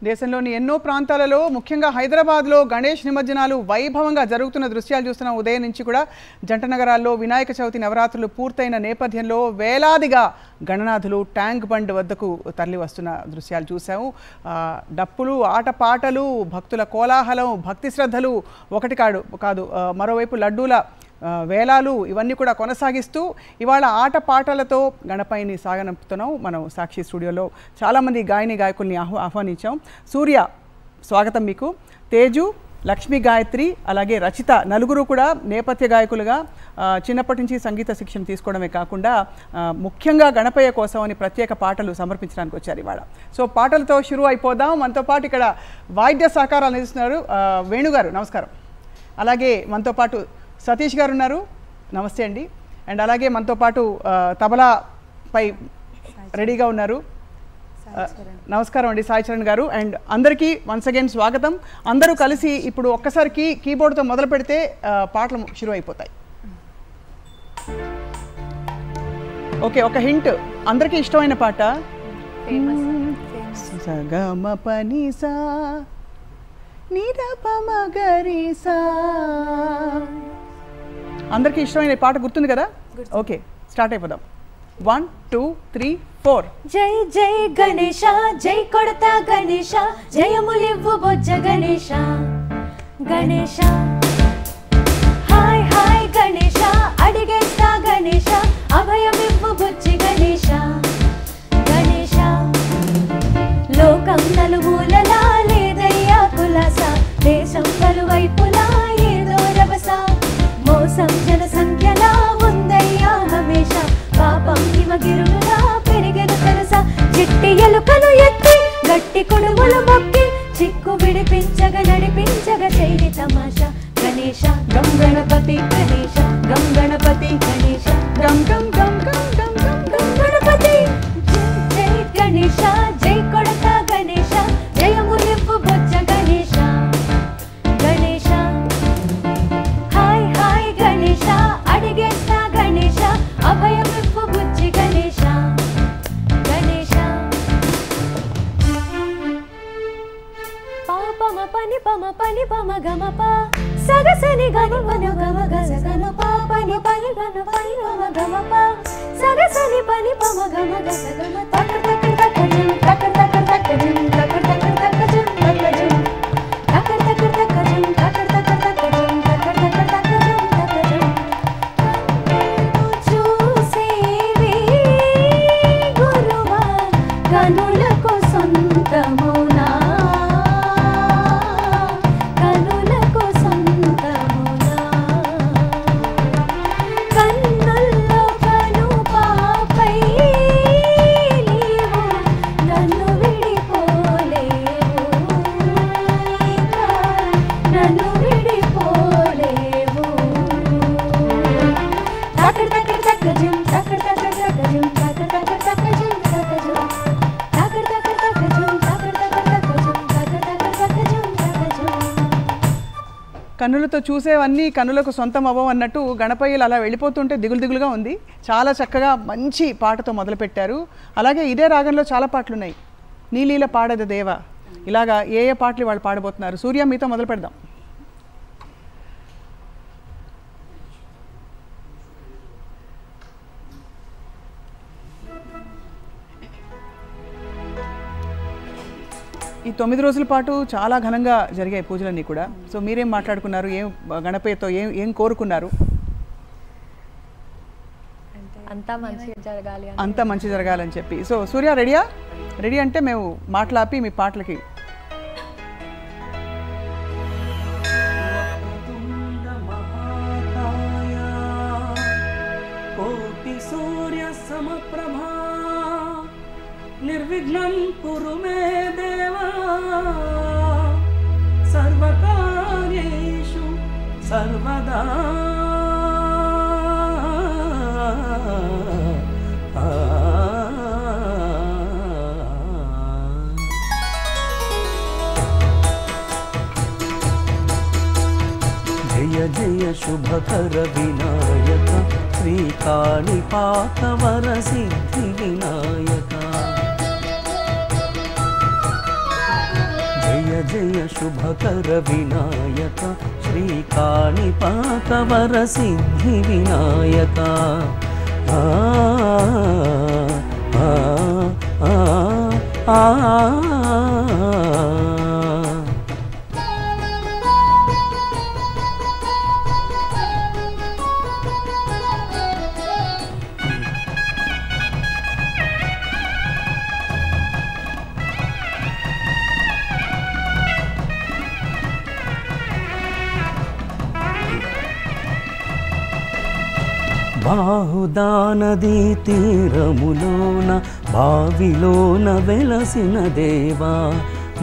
దేశంలోని ఎన్నో ప్రాంతాలలో ముఖ్యంగా హైదరాబాద్లో గణేష్ నిమజ్జనాలు వైభవంగా జరుగుతున్న దృశ్యాలు చూస్తున్న ఉదయం నుంచి కూడా జంట నగరాల్లో వినాయక చవితి నవరాత్రులు పూర్తయిన నేపథ్యంలో వేలాదిగా గణనాథులు ట్యాంక్ బండ్ వద్దకు తరలి వస్తున్న దృశ్యాలు చూసాము. డప్పులు, ఆటపాటలు, భక్తుల కోలాహలం, భక్తి శ్రద్ధలు ఒకటి కాదు మరోవైపు లడ్డూల వేలాలు ఇవన్నీ కూడా కొనసాగిస్తూ ఇవాళ ఆటపాటలతో గణపయ్యని సాగనంపుతున్నాం. మనం సాక్షి స్టూడియోలో చాలామంది గాయకుల్ని ఆహ్వానించాం. సూర్య స్వాగతం మీకు. తేజు, లక్ష్మీ గాయత్రి, అలాగే రచిత నలుగురు కూడా నేపథ్య గాయకులుగా చిన్నప్పటి నుంచి సంగీత శిక్షణ తీసుకోవడమే కాకుండా ముఖ్యంగా గణపయ్య కోసం అని ప్రత్యేక పాటలు సమర్పించడానికి వచ్చారు ఇవాళ. సో పాటలతో షురూ అయిపోదాం. మనతో పాటు ఇక్కడ వాయిద్య సహకారాలు అందిస్తున్నారు వేణుగారు, నమస్కారం. అలాగే మనతో పాటు సతీష్ గారు ఉన్నారు, నమస్తే అండి. అండ్ అలాగే మనతో పాటు తబలాపై రెడీగా ఉన్నారు, నమస్కారం అండి సాయి చరణ్ గారు. అండ్ అందరికీ వన్స్ అగైన్ స్వాగతం. అందరూ కలిసి ఇప్పుడు ఒక్కసారికి కీబోర్డ్తో మొదలు పెడితే పాటలు షురూ అయిపోతాయి. ఓకే, ఒక హింట్, అందరికీ ఇష్టమైన పాట సగమ పనిసా నిరపమగరిసా, అందరికీ ఇష్టమైన పాట గుర్తుంది కదా? ఓకే, స్టార్ట్ అయిపోదాం. 1 2 3 4. జై జై గణేశ, జై కొడతా గణేశ, జయములివ్వు బొజ్జ గణేశ. గణేశ హాయ్ హాయ్ గణేశ, అడిగేస్తా గణేశ, అభయమివ్వు బుజ్జి గణేశ. గణేశ లోకం నలుమూలలా లేదయ్యా కులాస, దేశం పలువైపులా ఏదో రభస, మోసం జన సంఖ్యలా ఉందయ్యా హమేష, పాపం హిమగిరులుగా పెరిగెను తెలుసా. చిట్టి ఎలుకలు ఎత్తి గట్టి కొడుములు మొక్కి, చిక్కు విడిపించగ నడిపించగ చేయని తమాషా. గణేశ గం గణపతి గణేశ, గం గణపతి గణేశ, గం గం గం గం గం గం గం గణపతి. జై జై గణేశ, జై కొడతా గణేశ, జయములివ్వు బొజ్జ గణేశ. గణేశ హాయ్ హాయ్ గణేశ, అడిగేస్తా గణేశ, అభయమివ్వు బుజ్జి గణేశ. గణేశ పాపమ పని పమ పని పమ గమ ప సగసని గని పన గమ గస గమ ప పని పని గన పని గమ గమ ప సగసని పని పమ గమ గస గమ తక తక తక జం తక తక తక జం తక తక తక జం తక జం తక తక తక జం తక తక తక జం తక తక తక జం తక జం. చూసేవి గురువా కనులకు సొంతమునా, కనులకు సొంతమునా, కన్నుల్లో కను పాపై నీవు నన్ను విడిపోలేవు, నన్ను విడిపోలేవు. తక తక తక జం తక తక తక జం తక తక తక జం తక జం తక తక తక జం తక తక తక జం తక తక తక జం తక జం. కన్నులతో చూసేవన్నీ కన్నులకు సొంతం అవ్వవు అన్నట్టు గణపయ్యలు అలా వెళ్ళిపోతుంటే దిగులుగా ఉంది. చాలా చక్కగా మంచి పాటతో మొదలుపెట్టారు. అలాగే ఇదే రాగంలో చాలా పాటలు ఉన్నాయి. నీలీల పాడద దేవ, ఇలాగా ఏ పాటలు వాళ్ళు పాడబోతున్నారు. సూర్య మీతో మొదలు పెడదాం. ఈ 9 రోజుల పాటు చాలా ఘనంగా జరిగాయి పూజలన్నీ కూడా. సో మీరేం మాట్లాడుకున్నారు, ఏం గణపయ్యతో ఏం కోరుకున్నారు? అంతా మంచి జరగాలని చెప్పి. సో సూర్య రెడీయా? రెడీ అంటే మేము మాట్లాపి మీ పాటలకి. నిర్విఘ్నం కురు మే దేవా, సర్వకార్యేషు సర్వదా. జయ జయ శుభకర వినాయక, శ్రీకాళిపాక వరసిద్ధి వినాయక. జయ శుభకర వినాయక శ్రీకాణిపాకవర సిద్ధి వినాయక బాహుదానదీ తీరములోన బావిలోన వెలసిన దేవా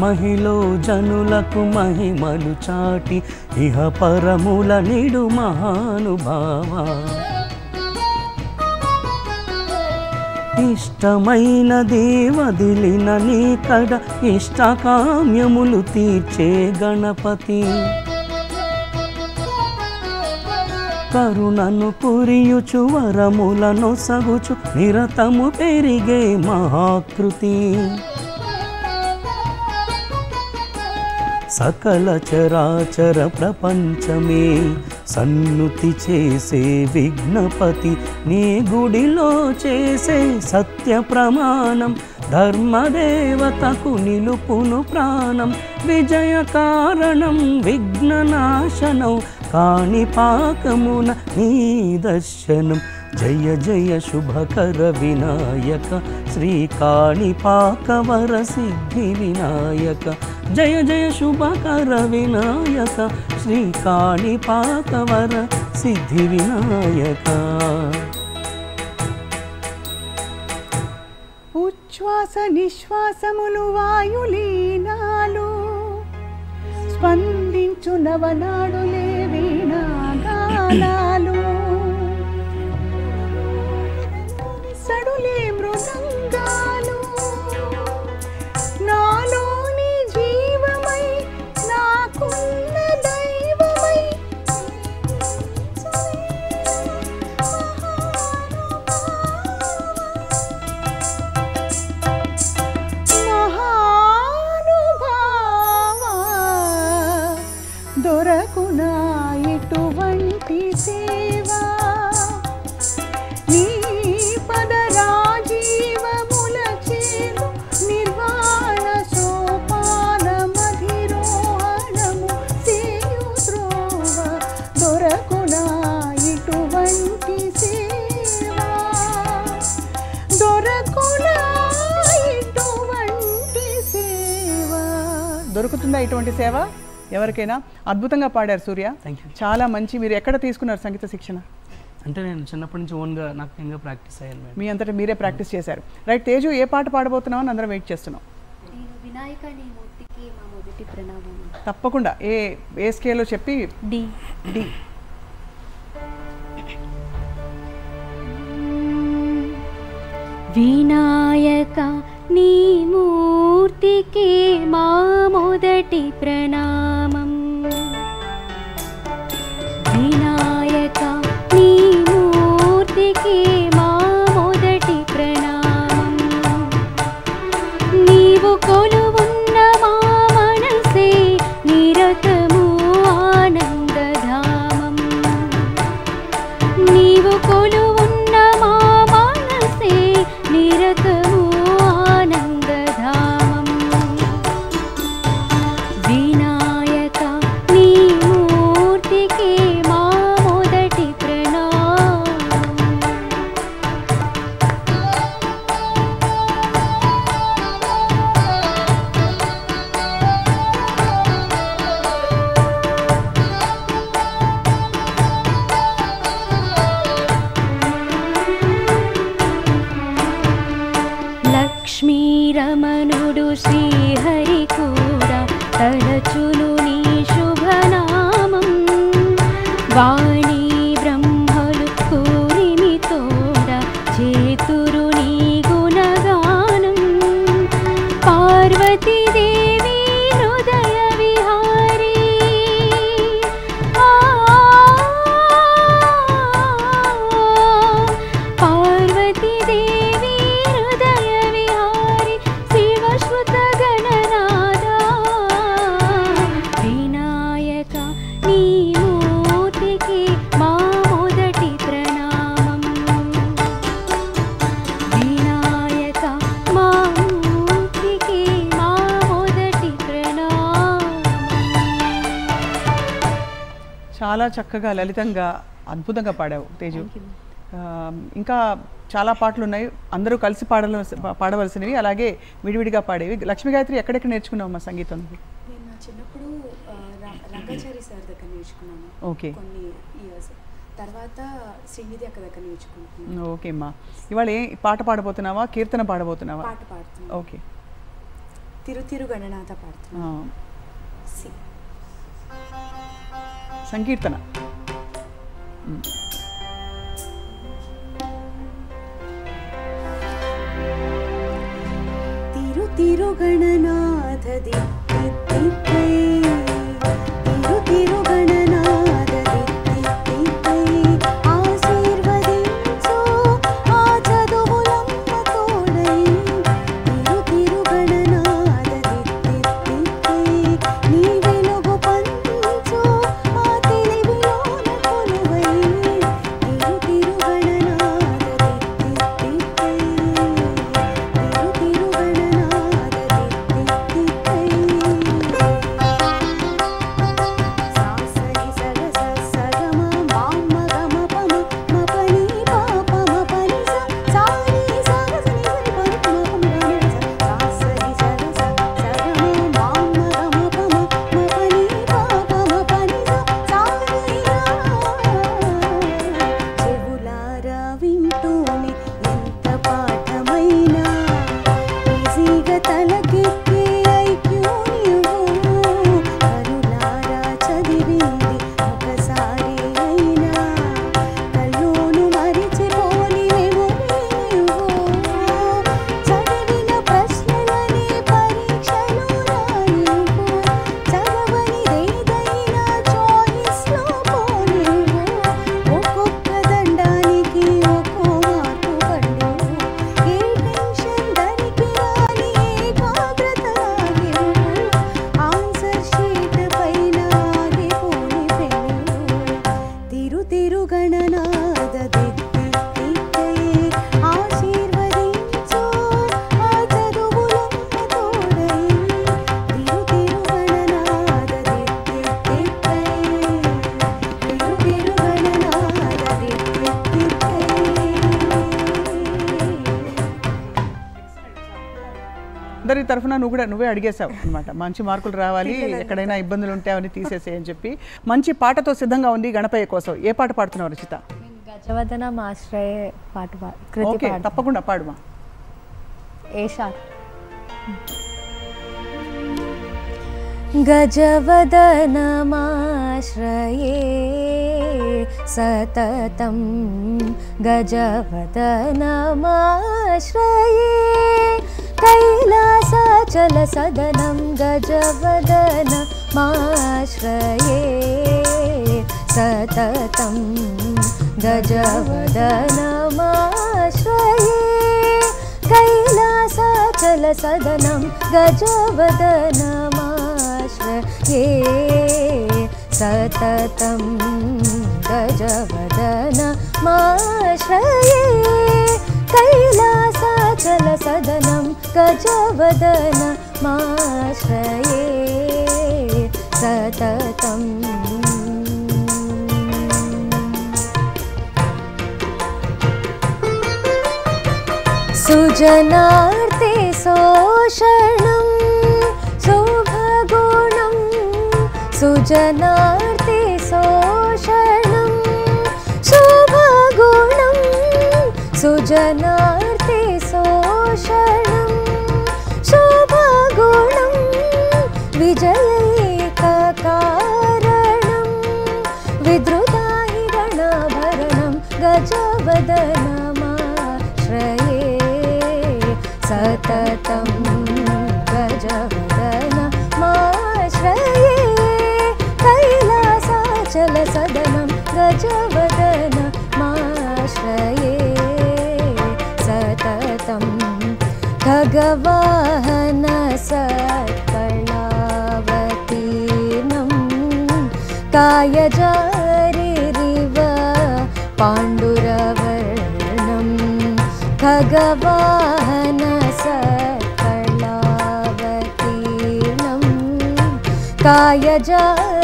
మహిలో జనులకు మహిమలు చాటి ఇహ పరముల నిడు మహానుభావా ఇష్టమైన దేవదిలిన నీ కడ ఇష్టకామ్యములు తీర్చే గణపతి కరుణను కురియుచు వరములను సగుచు నిరతము పెరిగే మహాకృతి సకల చరాచర ప్రపంచమే సన్నుతి చేసే విఘ్నపతి నీ గుడిలో చేసే సత్య ప్రమాణం ధర్మదేవతకు నిలుపును ప్రాణం విజయ కారణం విఘ్ననాశనం కాణిపాకమున నీ దర్శనం జయ జయ శుభకర వినాయక శ్రీకాణిపాకవర సిద్ధి వినాయక జయ జయ శుభకర వినాయక శ్రీకాణిపాకవర సిద్ధి వినాయక ఉచ్ఛ్వాస నిశ్వాసములు వాయులీనాలు స్పందించు నవనాడులే వీణాగానాలు సడులే మృదంగాలు నాలోని జీవమై నాకున్న దైవమై దొరకునా ఇటువంటి సేవా నీ పద రాజీవముల చేరు నిర్వాణ సోపాన మధిరోహణము సేయుద్రోవ దొరకునా ఇటువంటి సేవా దొరకునా ఇటువంటి సేవా దొరుకుతుందా ఇటువంటి సేవ ఎవరికైనా? అద్భుతంగా పాడారు సూర్య, చాలా మంచి. మీరు ఎక్కడ తీసుకున్నారు సంగీత శిక్షణ? అంటే నేను చిన్నప్పటి నుంచి ఓన్గా నాకు నేను ప్రాక్టీస్ అయ్యాను మేడం. మీ అంతటా మీరే ప్రాక్టీస్ చేశారు. రైట్ తేజు, ఏ పాట పాడబోతున్నావు అని అందరం వెయిట్ చేస్తున్నాం. వినాయకని మూర్తికి మా మొదటి ప్రణామం. తప్పకుండా. ఏ స్కేల్లో చెప్పి? డి. డి. వినాయక నీ మూర్తికి మా మొదటి ప్రణామం. వినాయక నీ మూర్తికి మా మొదటి ప్రణామం. నీవు కొలువున్న మా మనసే నిరతము ఆనందధామం. నీవు కొలువున్న మా మనసే నిరతము ఆనందధామం. వినాయక చాలా చక్కగా లలితంగా అద్భుతంగా పాడావు తేజు. ఇంకా చాలా పాటలు ఉన్నాయి, అందరూ కలిసి పాడవలసినవి, అలాగే విడివిడిగా పాడేవి. లక్ష్మీ గాయత్రి ఎక్కడెక్కడ నేర్చుకున్నావు మా సంగీతం? నేను నా చిన్నప్పుడు రంగాచారి సార్ దగ్గర నేర్చుకున్నాను. ఓకే. కొన్ని ఇయర్స్ తర్వాత శ్రీనిధి అక్క దగ్గర నేర్చుకుంటున్నాను. ఓకే అమ్మా. ఇవాళ పాట పాడబోతున్నావా, కీర్తన పాడబోతున్నావా? పాట పాడుతున్నాను. ఓకే. తిరు గణనాథ పాడుతున్నాను. సంకీర్తన. తిరు గణనాథ దిత్తి తిత్తై, తిరు గణనాథ దిత్తి తిత్తై, ఆశీర్వదించు ఆ చదువులమ్మ తోడై. తిరు గణనాథ దిత్తి తిత్తై, నీ వెలుగు పంచు మా తెలివిలోన కొలువై. తిరు గణనాథ దిత్తి తిత్తై, తిరు గణనాథ దిత్తి తిత్తై. సాసరి సగ సగమ మామ గమ పమ మపని పాప మపని సారి సగ సని సరి పని పమ గమ సాసరి సగ సగమ మామ గమ పమ మపని పాప మపని సారి చెవులారా వింటూనే ఎంత పాఠమైనా ఈజీగా తలకెక్కే ఐక్యూ నీవు. కరులారా చదివింది ఒకసారి అయినా కల్లోను మరిచిపోని మెమొరీ నీవు. చదివిన ప్రశ్నలనే పరీక్షలు రానివ్వు, చదవనిదేదైనా చాయిస్లో పోనివ్వు. ఒక్కొక్క దండానికి ఒక్కో మార్కు పడివు, ఏ టెన్షన్ దానికి రాని ఏకాగ్రత ఆగివు. ఆన్సర్ షీట్ పైన ఆగిపోని పెను. తిరు గణనాథ దిత్తి తిత్తై, ఆశీర్వదించు ఆ చదువులమ్మ తోడై. తిరు గణనాథ దిత్తి తిత్తై, తిరు గణనాథ దిత్తి తిత్తై. అందరి తరఫున నువ్వే అడిగేశావు అనమాట. మంచి మార్కులు రావాలి, ఎక్కడైనా ఇబ్బందులు ఉంటే అవన్నీ తీసేసేయని చెప్పి. మంచి పాటతో సిద్ధంగా ఉంది గణపయ్య కోసం. ఏ పాట పాడుతున్నావు రచిత? గజవదన మాశ్రయ పాట ఓకే, తప్పకుండా పాడుమా. గజవదనమాశ్రయే సతతం, గజవదనమాశ్రయే కైలాసాచల సదనం, గజవదనమాశ్రయే సతతం, గజవదనమాశ్రయే కైలాసాచల సదనం, గజవదనమాశ్రయే సతతం, గజవదనమాశ్రయే కైలాసాచల సదనం, గజవదనమాశ్రయే సతతం. సుజనార్తే శోషణం శోభగుణం, సుజనార్తే శోషణం శోభగుణం, సుజనార్తే శోషణం శోభగుణం, విజయైక కారణం, విద్రుతాహి గణభరణం, గజవదనమాశ్రయే సతతం, గజవదనమాశ్రయే కైలాసాచల సదనం, గజవదనమాశ్రయే సతతం. ఖగవాహన సత్కళావతీర్ణం, కాయజారిరివ పాండురవర్ణం, ఖగవాహన సత్కళావతీర్ణం, కాయజారిరివ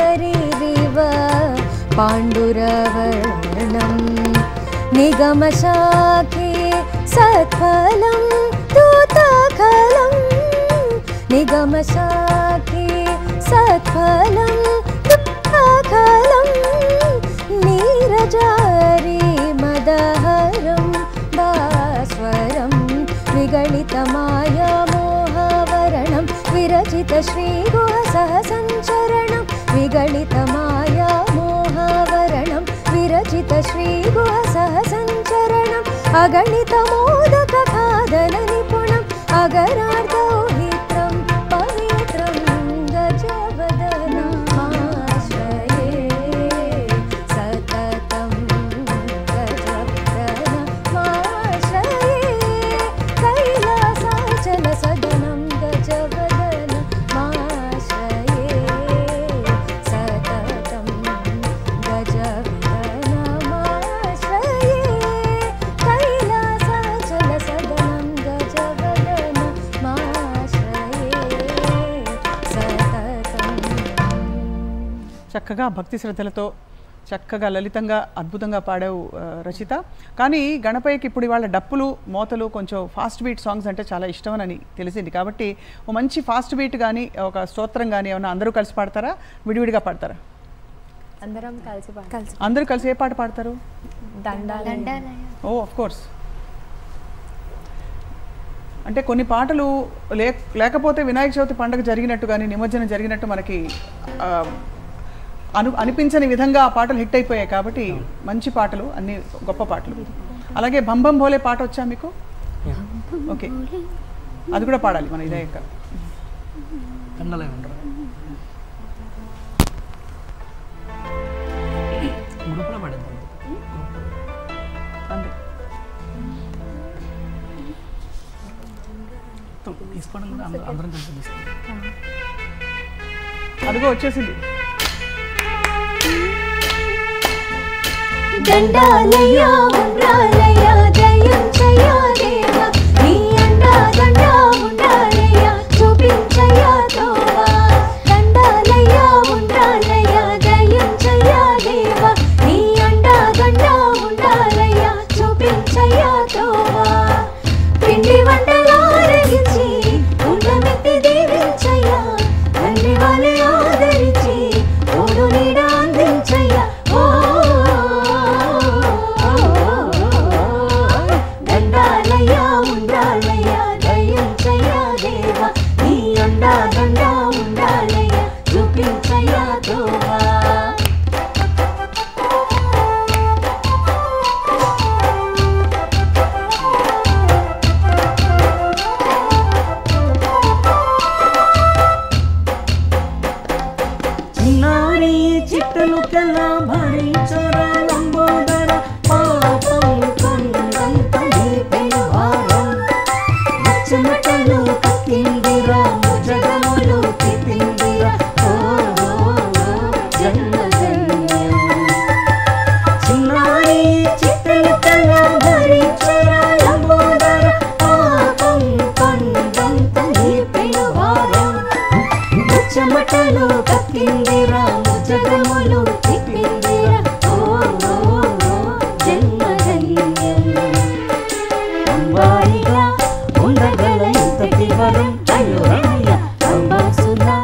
पाण्डुरवर्णं निगमशाखे सत्फलं दूतखलं निगमशाखे सत्फलं दूतखलं नीरजारी मदहरं भास्वरं विगलितमायामोहवरणं विरचितश्रीगुहसहसञ्चरणं विगलितमायामोहवरणं विरचितश्रीगुहसहसञ्चरणम् अगणितमोदकखादननिपुणम् अगरार्धौहित्रं पवित्रं गजवदनमाश्रये सततं गजवदनमाश्रये कैलासाचलसदनं गजवदनमाश्रये सततं गजवदनमाश्रये कैलासाचलसदनं गजवदनमाश्रये सततं చక్కగా భక్తి శ్రద్ధలతో చక్కగా లలితంగా అద్భుతంగా పాడావు రచిత. కానీ గణపయ్యకి ఇప్పుడు ఇవాళ డప్పులు మోతలు కొంచెం ఫాస్ట్ బీట్ సాంగ్స్ అంటే చాలా ఇష్టమని తెలిసింది. కాబట్టి ఓ మంచి ఫాస్ట్ బీట్ కానీ ఒక స్తోత్రం కానీ ఏమన్నా అందరూ కలిసి పాడతారా, విడివిడిగా పాడతారా? అందరం కలిసి అందరూ కలిసి ఏ పాట పాడతారు? దండాలయ. O of course. అంటే కొన్ని పాటలు లేకపోతే వినాయక చవితి పండుగ జరిగినట్టు కానీ నిమజ్జనం జరిగినట్టు మనకి అనిపించని విధంగా ఆ పాటలు హిట్ అయిపోయాయి. కాబట్టి మంచి పాటలు, అన్ని గొప్ప పాటలు. అలాగే బంబం భోలే పాట వచ్చా మీకు? ఓకే, అది కూడా పాడాలి మన ఇదే యొక్క దండలే ఉంటారు గ్రూప్లో పడేద్దాం. అంతే. తీసుకోవడం కూడా అందరం కలిసి తీస్తాం. అదిగో వచ్చేసింది. దండాలయ ఉండాలయ దయించయ దేవ నీ అండా దండా ఉండాలయ చూపించయ తోవా దండాలయ ఉండాలయ దయించయ దేవ నీ అండా దండా ఉండాలయ చూపించయ తోవా పిండి వంటలారగించి ఉండమెత్తి దీవించయ తండ్రి వాళ్ళే ఆదరించి తోడు నీడ అందించయ దండాలయ ఉండాలయ దయించయ దేవ నీ అండా దండా ఉండాలయ చూపించయ తోవా చిన్నారి చిట్టలు కలా భరించరా లంబోదర పాపం కొండంత నీపెనువారం చెమటలు కక్కిందిరా జగములు తిప్పిందిరా ఓ జన్మ జన్యం చిన్నారి చిట్టలు కలా భరించరా లంబోదర పాపం కొండంత నీపెనువారం చెమటలు కక్కిందిరా జగములు తిప్పిందిరా ఓ జన్మ జన్యం అంబారిగా ఉండగల ఇంతటి వరం అయ్యో రమయ్య అంబాసులా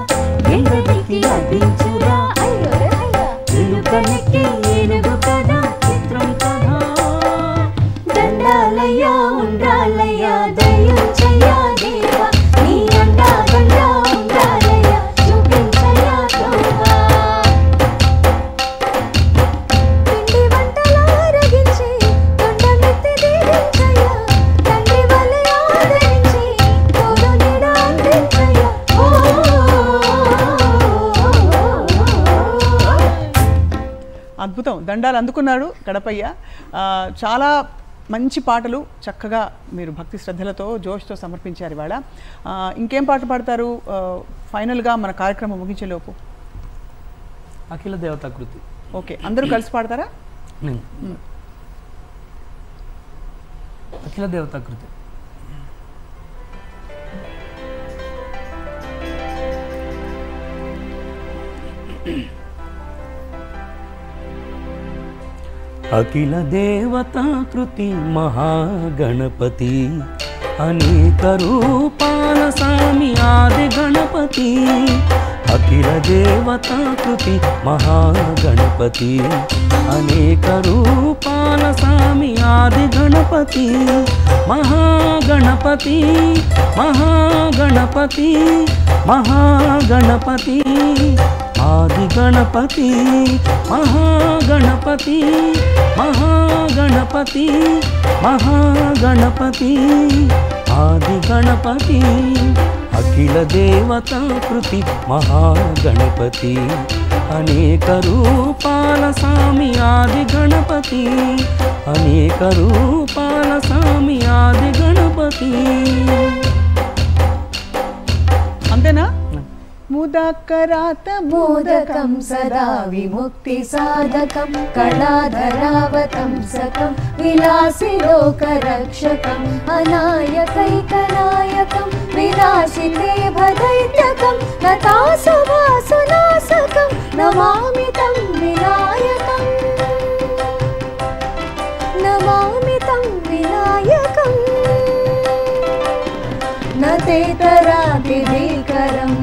ఎండదికి అర్పించురా అయ్యో రమయ్య వెనుకనెక్కి ఏనుగు కదా చిత్రం కదా దండాలయ ఉండాలయ దయించయ దేవ నీ అండా దండా ఉండాలయ చూపించయ తోవా పిండి వంటలారగించి తొండమెత్తి దీవించయ తండ్రి వలె ఆదరించి తోడు నీడ అందించయ ఓ అద్భుతం. దండాలు అందుకున్నాడు గణపయ్య. చాలా మంచి పాటలు చక్కగా మీరు భక్తి శ్రద్ధలతో జోష్తో సమర్పించారు ఇవాళ. ఇంకేం పాట పాడతారు ఫైనల్గా మన కార్యక్రమం ముగించేలోపు? అఖిల దేవతాకృతి. ఓకే, అందరూ కలిసి పాడతారా? నేను అఖిల దేవతాకృతి. అఖిల దేవతాకృతి మహాగణపతి అనేక రూపాల స్వామి ఆది గణపతి అఖిల దేవతాకృతి మహాగణపతి అనేక రూపాల స్వామి ఆది గణపతి మహాగణపతి మహాగణపతి మహాగణపతి ఆది గణపతి మహాగణపతి మహాగణపతి మహాగణపతి ఆది గణపతి అఖిల దేవతాకృతి మహాగణపతి అనేక రూపాల స్వామి ఆది గణపతి అనేక రూపాల స్వామి ఆది గణపతి. అంతేనా? ముదకరాత మోదకం సదా విముక్తి సాధకం కళాధరావతంసకం విలాసి లోకరక్షకం అనాయకైకనాయకం వినాశితే భదైత్యకం నతాసువాసునాశకం నమామి తం వినాయకం నమామి తం వినాయకం నతేతరాదికరం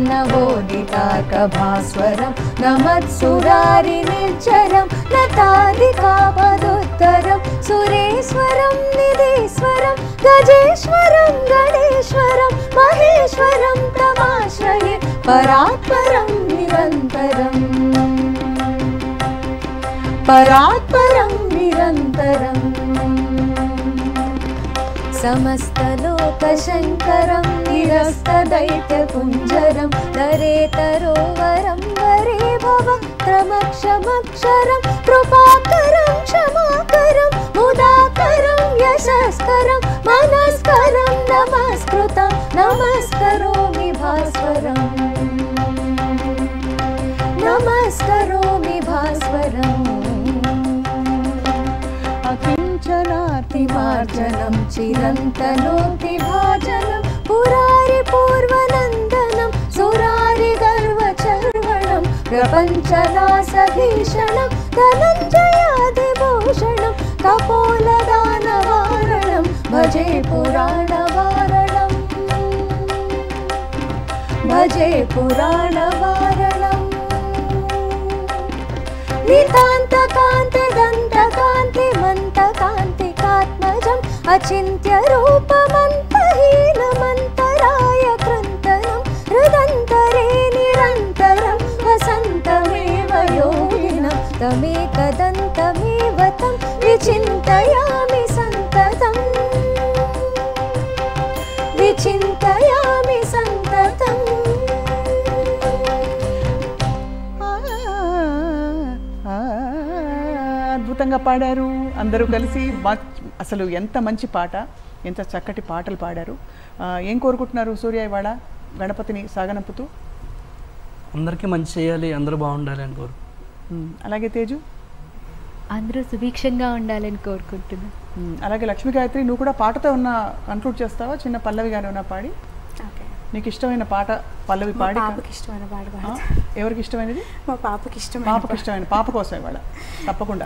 నవోదితాకభాస్వరం నమత్సురారి నిర్జరం నతాదికాపదుత్తరం సురేశ్వరం నిధీశ్వరం గజేశ్వరం గణేశ్వరం మహేశ్వరం తమాశ్రయే పరాత్పరం నిరంతరం పరాత్పరం నిరంతరం సమస్తలోకశంకరం నిరస్తదైత్యకుంజరం నరేతరోవరం వరే భవక్త్రమక్షమక్షరం కృపాకరం క్షమాకరం ముదాకరం యశస్కరం మనస్కరం నమస్కృతం నమస్కరోమి భాస్వరం నమస్కరోమి భాస్వరం అకించనాతిమార్జనం చిరంతనోతి భాజనం పురారి పూర్వనందనం సురారి గర్వచర్వణం ప్రపంచనాశభీషణం ధనంజయాదిభూషణం కపోలదానవారణం భజే పురాణవారణం భజే పురాణవారణం నితాంతకాంతి దంతకాంతి మంతకాంతికాత్మజం అచింత్య రూపమంతహీనమంతరాయ కృంతనం హృదంతరే నిరంతరం వసంతమేవ యోగినం తమేకదంతమేవ తం విచింతయామి సంతతం విచింతయామి సంతతం. అద్భుతంగా పాడారు అందరూ కలిసి. అసలు ఎంత మంచి పాట, ఎంత చక్కటి పాటలు పాడారు. ఏం కోరుకుంటున్నారు సూర్య ఇవాళ గణపతిని సాగనంపుతూ? అందరికీ మంచి చేయాలి, అందరూ బాగుండాలి అని కోరు. అలాగే తేజు? అందరూ సుభిక్షంగా ఉండాలని కోరుకుంటున్నాను. అలాగే లక్ష్మీ గాయత్రి, నువ్వు కూడా పాటతో ఉన్న కన్క్లూడ్ చేస్తావా? చిన్న పల్లవిగానే ఉన్న పాడి నీకు ఇష్టమైన పాట పల్లవి పాడి. పాపకి ఇష్టమైన పాట. ఎవరికి ఇష్టమైనది? మా పాపకి ఇష్టం. పాపకి ఇష్టమైన పాప కోసం ఇవాళ తప్పకుండా.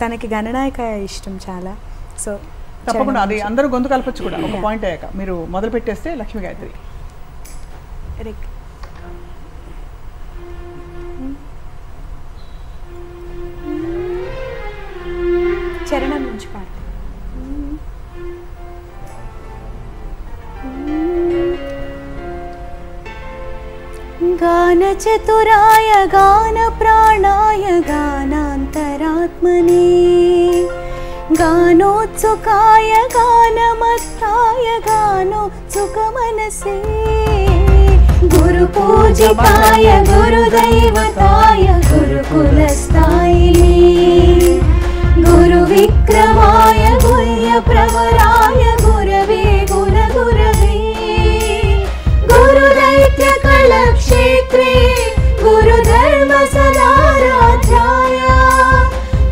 తనకి గణనాయక ఇష్టం చాలా. సో తప్పకుండా అది అందరూ గొంతు కలపచ్చు కూడా. ఒక పాయింట్ అయ్యాక మీరు మొదలు పెట్టేస్తే లక్ష్మీ గాయత్రి. చరణం నుంచి పాట. गानचतुराय गानप्राणाय गानान्तरात्मने गानोत्सुकाय गानमत्ताय गानोत्सुकमनसे गुरुपूजिताय गुरुदैवताय गुरुकुलस्थायिने गुरुविक्रमाय गुह्यप्रवराय गुरवे गुणगुरवे गुरुदैत्यकलक्षेत्रे गुरुधर्मसदाराध्याय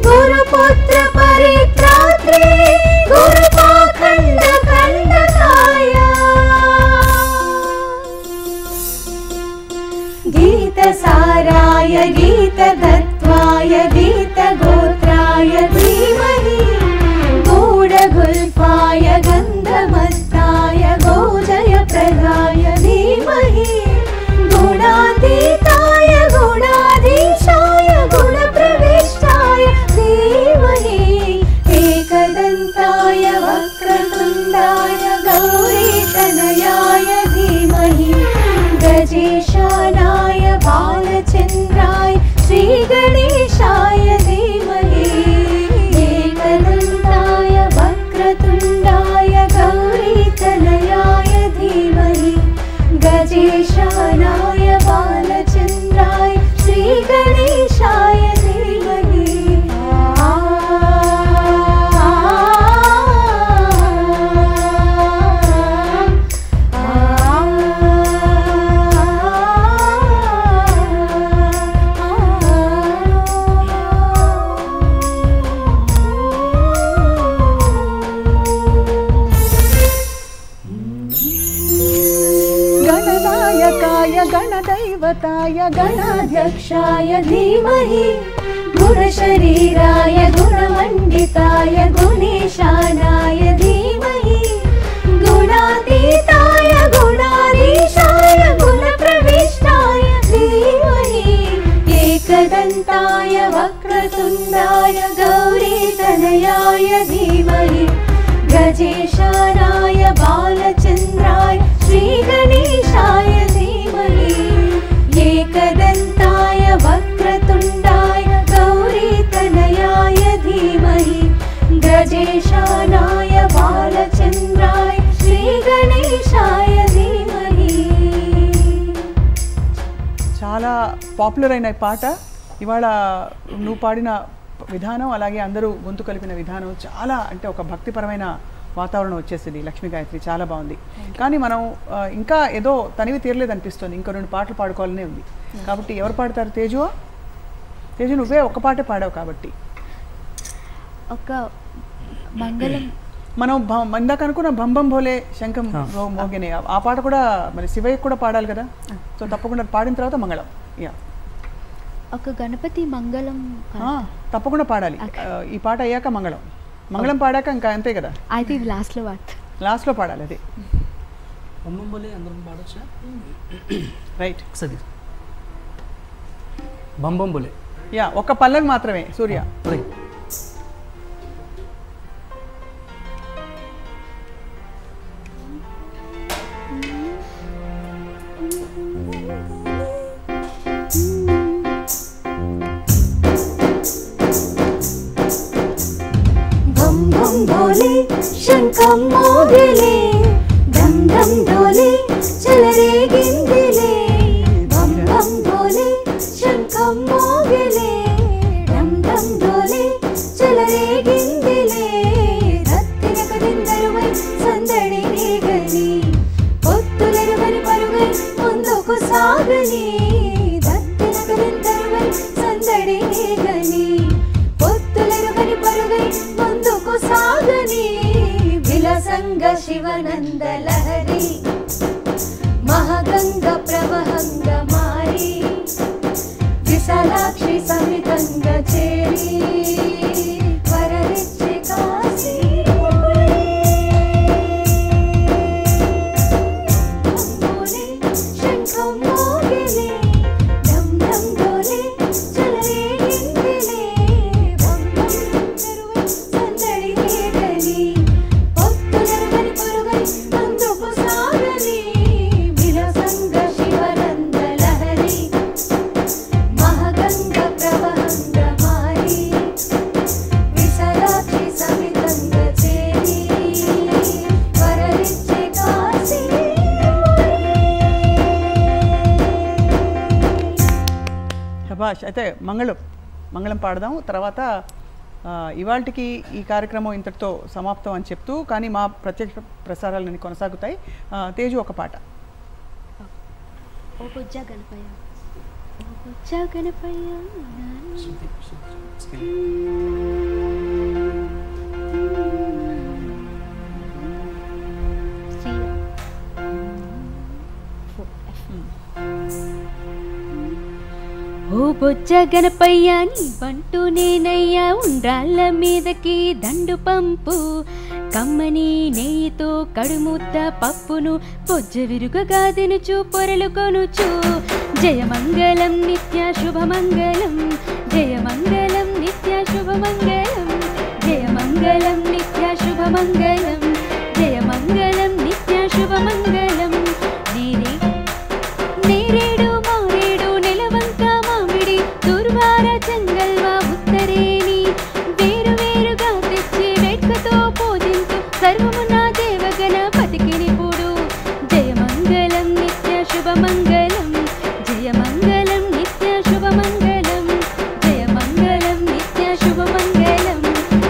गुरुपुत्र परित्रात्रे गुरुपाखण्डकण्डकाय गीतसाराय गीतदत्वाय गीतगोत्राय गणेशाय धीमहि गूढगुल्फाय गन्धमत्ताय गोजयप्रदाय धीमहि गुणातीताय गुणाधीशाय गुणप्रविष्टाय धीमहि एकदन्ताय वक्रतुण्डाय गौरीतनयाय धीमहि गजेशानाय बालचन्द्राय श्रीगणेशाय धीमहि एकदन्ताय वक्रतुण्डाय गौरीतनयाय धीमहि गजेशानाय बालचन्द्राय श्रीगणेशाय धीमहि गणनायकाय गणदैवताय गणाध्यक्षाय धीमहि गुणशरीराय गुणमण्डिताय गुणेशानाय धीमहि गुणातीताय गुणाधीशाय गुणप्रविष्टाय धीमहि एकदन्ताय वक्रतुण्डाय गौरीतनयाय धीमहि गजेशानाय बालचन्द्राय श्रीगणेशाय धीमहि एकदन्ताय वक्रतुण्डाय गौरीतनयाय धीमहि गजेशानाय बालचन्द्राय श्रीगणेशाय धीमहि చాలా పాపులర్ అయిన ఈ పాట ఇవాళ నువ్వు పాడిన విధానం అలాగే అందరూ గొంతు కలిపిన విధానం చాలా అంటే ఒక భక్తిపరమైన వాతావరణం వచ్చేసింది. లక్ష్మీ గాయత్రి చాలా బాగుంది. కానీ మనం ఇంకా ఏదో తనివి తీరలేదు అనిపిస్తుంది. ఇంకా 2 పాటలు పాడుకోవాలనే ఉంది. కాబట్టి ఎవరు పాడతారు? తేజు నువ్వే ఒక పాటే పాడావు కాబట్టి ఒక మంగళం మనం ఇందాక అనుకున్న భంబం భోలే శంఖం మోగినే ఆ పాట కూడా మరి శివయ్య కూడా పాడాలి కదా. సో తప్పకుండా పాడిన తర్వాత మంగళం ఒక గణపతి మంగళం తప్పకుండా పాడాలి. ఈ పాట అయ్యాక మంగళం పాడాక ఇంకా అంతే కదా. అయితే ఇది లాస్ట్లో పాడాలి. అదే బొమ్మ బోలే అందరం పాడొచ్చా? రైట్. ఒకసారి బంబం బోలే ఒక పల్లవి మాత్రమే. సూర్య बम बम भोले शंखम मोगले धम धम ढोले चल रे गिंदिले बम बम भोले शंखम मोगले धम धम ढोले चल रे गिंदिले रत्तिन कदिंदरुवै संदడి రేగని పొత్తులెరుగని పరుగై ముందుకు సాగని రత్తిన కదిందరువై సందడి రేగని పొత్తులెరుగని పరుగై ముందుకు సాగని విలసంగ శివనంద లహరి మహగంగ ప్రవహంగ మారి విశాలాక్షి సమితంగ చేరి వరరిచ్చి కాశీ భోలే శంఖం మోగిలే ఢం ఢం ఢోలే చలరే గిందిలే బం బం చెరువై సందడి రేగని పొత్తులెరుగని పరుగై ముందుకు సాగని విలసంగ శివనంద లహరి మహగంగ ప్రవహంగ మారి విశాలాక్షి సమితంగ చేరి వరరిచ్చే కాశీ శభాష్. అయితే మంగళం పాడదాం. తర్వాత ఇవాళకి ఈ కార్యక్రమం ఇంతటితో సమాప్తం అని చెప్తూ కానీ మా ప్రత్యక్ష ప్రసారాలన్నీ కొనసాగుతాయి. తేజు ఒక పాట. ఓ బుజ్జ గణపయ్య ఓ బుజ్జ గణపయ్య ఓ బొజ్జ గణపయ్య నీ బంటూ నేనయ్యా ఉండ్రాళ్ళ మీదకి దండు పంపు కమ్మని నెయ్యితో కడుముద్ద పప్పును బొజ్జ విరుగగా తినుచు పొరలు కొనుచు జయమంగళం నిత్య శుభమంగళం జయమంగళం నిత్య శుభమంగళం జయమంగళం నిత్య శుభమంగళం జయమంగళం నిత్య శుభమంగళం నేరేడు మారేడు నెలవంక మామిడి దుర్వార చెంగల్వా ఉత్తరేని వేరు వేరుగా తెచ్చి వేట్కతో పూజించు సర్వము నా దేవగణపతికి నిపుడు జయమంగళం నిత్య శుభమంగళం జయమంగళం నిత్య శుభమంగళం జయమంగళం నిత్య శుభమంగళం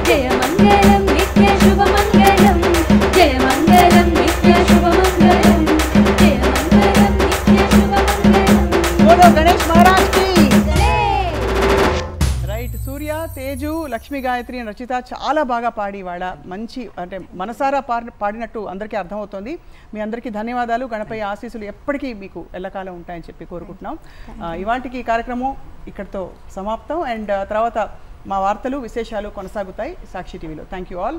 జయమంగళం నిత్య శుభమంగళం జయమంగళం నిత్య శుభమంగళం జయమంగళం నిత్య శుభమంగళం బోలో గణేష్ మహారాజ్ కి రైట్. సూర్య, తేజు, లక్ష్మీ గాయత్రి, రచిత చాలా బాగా పాడి వాళ్ళ మంచి అంటే మనసారా పాడినట్టు అందరికీ అర్థమవుతుంది. మీ అందరికీ ధన్యవాదాలు. గణపయ్య ఆశీస్సులు ఎప్పటికీ మీకు ఎల్లకాలం ఉంటాయని చెప్పి కోరుకుంటున్నాం. ఇవాళకి కార్యక్రమం ఇక్కడితో సమాప్తం. అండ్ తర్వాత మా వార్తలు విశేషాలు కొనసాగుతాయి సాక్షి టీవీలో. Thank you all.